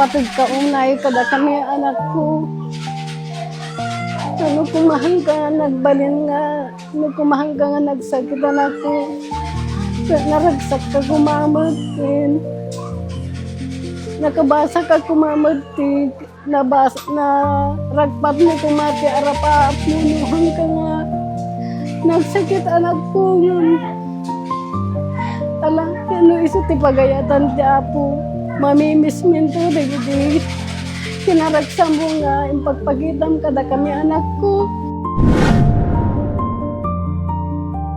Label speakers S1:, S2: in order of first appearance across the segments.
S1: patid ka unay kada kami anak ko. Ano kumahan ka nagbalin nga, ano kumahan ka nga nagsakit anak ko. Naragsak ka kumamatin. Nakabasa ka kumamatik. Na ragpat mo kumati arapa punuhan ka nga. Nagsakit anak ko yun. Alam, ano iso ti pagayatan ti apo. Mamimiss minto, digidi. Kinaragsam mo nga, impagpagitam kada kami anak ko.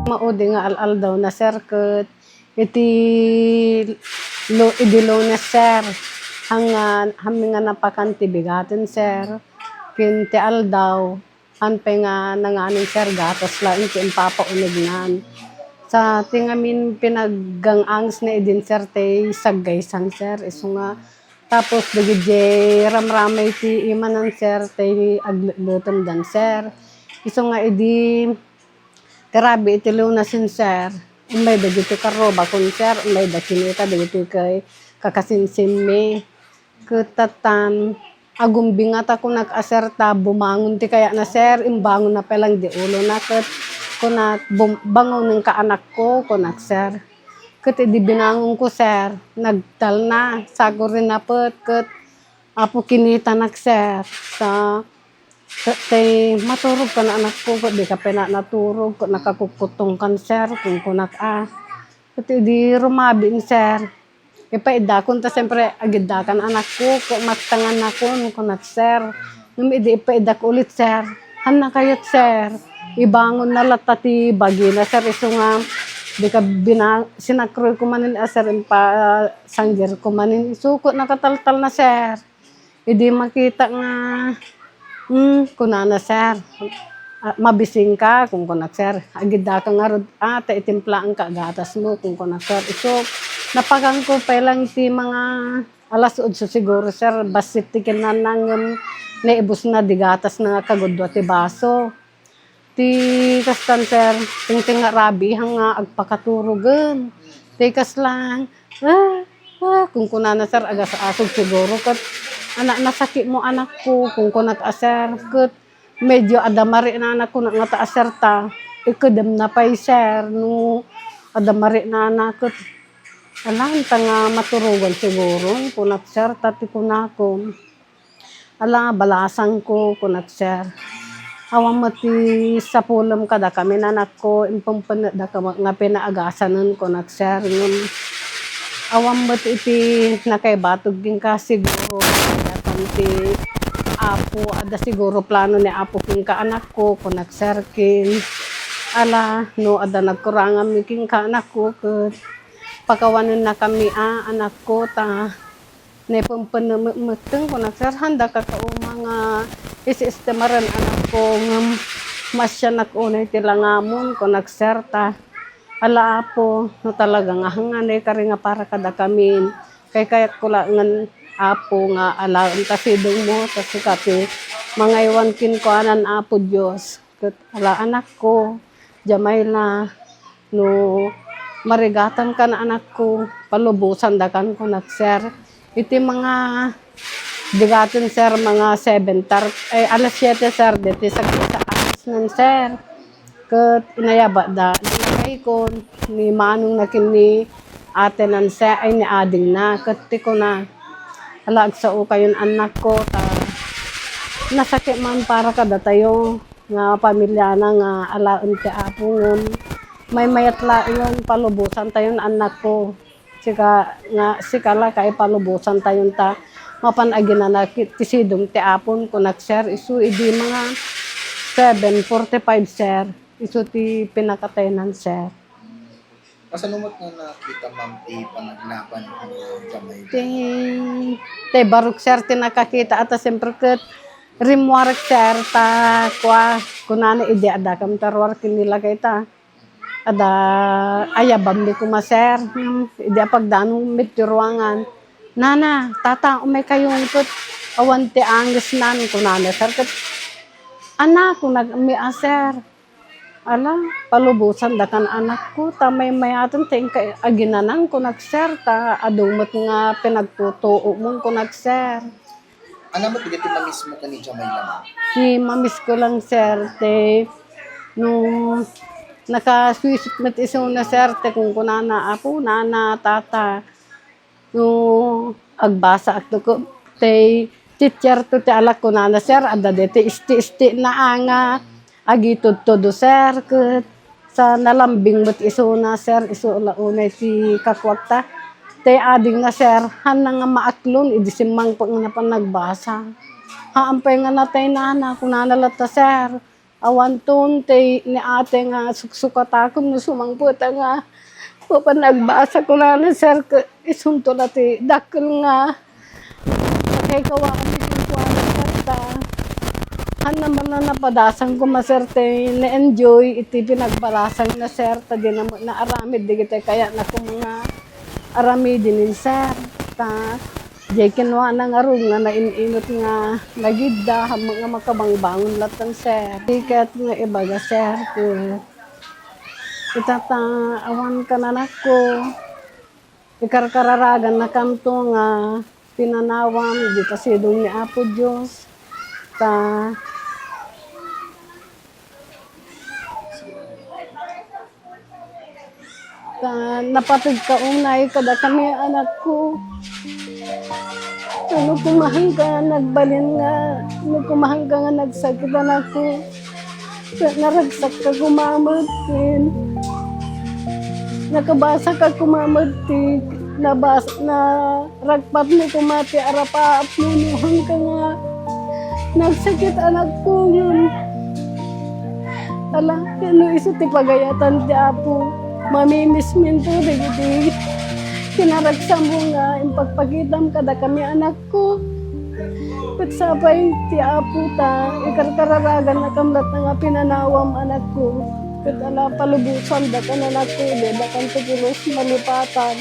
S1: Maudi nga al-al daw na sir, kat iti idilo na sir. Hami nga napakanti bigatin sir. Kinti al daw, hanpe nga nanganin sir, gatas lang, iti impapaunignan. Sa tingamin pinaggangangs na idin sir, te saggaysan sir. Iso nga, tapos digidye ramramay ti imanan sir, te aglutom dan sir. Iso nga idi, terabi iti lunasin sir. Umay dagiti karoba kun sir, umay da kinita dagiti kay kakasinsin me. Kutatan, agumbingat ako nag-aserta, bumangon ti kaya na sir, imbangon na pelang di ulo na kat. Kunak bangon ng kaanak ko, kunak sir. Kat di binangon ko sir, nagtal na, sago rin na pet, kat apo kinita nak sir. Tay maturog ka na anak ko, kat di ka pena naturog, kat nakakukutong kan sir, kung kunak Kat di rumabin sir. Ipaidakon ta siyempre agidakan anak ko, kung matangan ako, kunak sir. Numidi ipaidak ulit sir, hana kayat sir. Ibangon na latati bagi na sir, iso nga di ka sinakroy ko manin sir, sanggir ko manin isuko nakataltal na sir. Hindi makita nga kunana sir, mabising ka kung kunak sir, agida ka nga rod, ta itimplaan ka gatas mo kung kunak sir. Iso napagang ko pa lang ti mga alas 8 siguro sir, basit ti kinanang naibus na digatas na kagudwa ti baso. Ti kastan sir, ting nga rabi hanga agpakaturugan. Ti kas lang, kung kunana sir agas asog siguro kat anak nasakit mo anak ko kung kunak aser kat medyo adamari na anak ko nga taaserta. Ikadam na pay sir no adamari na anak kat alam nga maturugan siguro kunak sir tati kunakom. Ala balasang ko kunak sir. Awang mati sa pulam kada kami nanak ko, impang da nga pinaagasanan ko nagsar yun. Awang mati iti nakaibatog din ka siguro, datan ti apo, ada siguro plano ni apo king ka anak ko, kung nagsarkin. Ala, no, ada nagkurangan mi king ka anak ko, pagkawanan na kami anak ko, nepampanamuteng ko nagsar, handa ka mga isi-istemaran anak ko masya nakunay tilangamon ko nagserta. Ala apo, no talaga nga hanganay ka rin nga para kada kamin. Kaya ko lang apo nga ala tasidong mo, kasi kati mga iwankin ko anan apo Diyos. Ala anak ko, jamay na, no marigatan ka na anak ko, palubusan dakan ko nagser. Iti mga digatin sir, mga 7, alas 7 sir, dito sa alas nun sir. Kat inayaba da, inayay ko, ni manong nakin ni ate nan sir, ay ni ading na, kat ko na, alag sa uka yun anak ko, nasakit man para kada tayo, nga pamilya na nga alaon ti apo ngun, may mayatla yun, palubusan tayo anak ko, sikala kay palubusan tayo mapanagin na tisidong ti apon ko nag-share isu idi mga 7:45 sir isu ti pinakatayanan sir.
S2: Kasalumot nga nakita ma'am ti panaglaban o gamay.
S1: Te baruk sir ti nakakita at siyempre kat rimwarek sir ta kwa kunana idi ada kam tarwar kinila kay ta. Ada ayabam di kuma sir idi pagdanong mitruangan. Nana, tata, umay kayong kat awan ti angis nan kunana sir kat anak kung nag-umi sir. ala, palubusan da kan anak ko, tamay mayaton ting kay aginanang ko nag-sir, ta adumot nga pinagtutuo mong ko nag-sir.
S2: Ano mo tigiti mamismo ka ni Jamaica ma'am?
S1: Ni mamis ko lang sir, te, nung naka-swisit met iso na sir, te kung kunana apo, nana, tata, nung agbasa at ko, te, teacher to te alak ko nana sir, ada de te isti-isti na anga, agitod todo sir, ket sa nalambing met iso na sir, iso launay ti kakwakta. Te ading na sir, han na nga maaklon, idisimang pag nga pa nagbasa. Haampay nga natay nana, kung nanalata sir. Awan ton, te ni ate nga suksukatakom na sumangputa nga. Pa nagbasa ko na sir, isunto na ti dakil nga. Kay kawaan itong kuwana sir ta. Han naman na napadasan ko sir, te na-enjoy, iti pinagbalasang na sir, ta di na naaramid, di kita kaya na kung mga arami din sir, ta jay kinwa na nga ron nga nainot nga nagidda hamang nga makabangbangon latan sir. Tikat nga ibaga sir, itata awan ka na nako, ikarkararagan na kanto nga pinanawam, di kasidong ni Apo Diyos, ta napatid ka unay kada kami anak ko. Ano kumahang ka nagbalin nga, ano kumahang ka nga nagsakit anak ko. Naragsak ka kumamutin. Nakabasa ka kumamutin. Na ragpat ni kumati arapaap nunuhang ka nga. Nagsakit anak ko yun. Ala, ano iso ti pagayatan ti Apo. Mamimis minto, digiti. Kinaragsa mo nga, impagpagitam kada kami anak ko. Katsapay ti Apo ta, ikarkararagan na kamlat na nga pinanawam anak ko. Katala palubusan da ka na anak ko, da kan tupulos malipatan.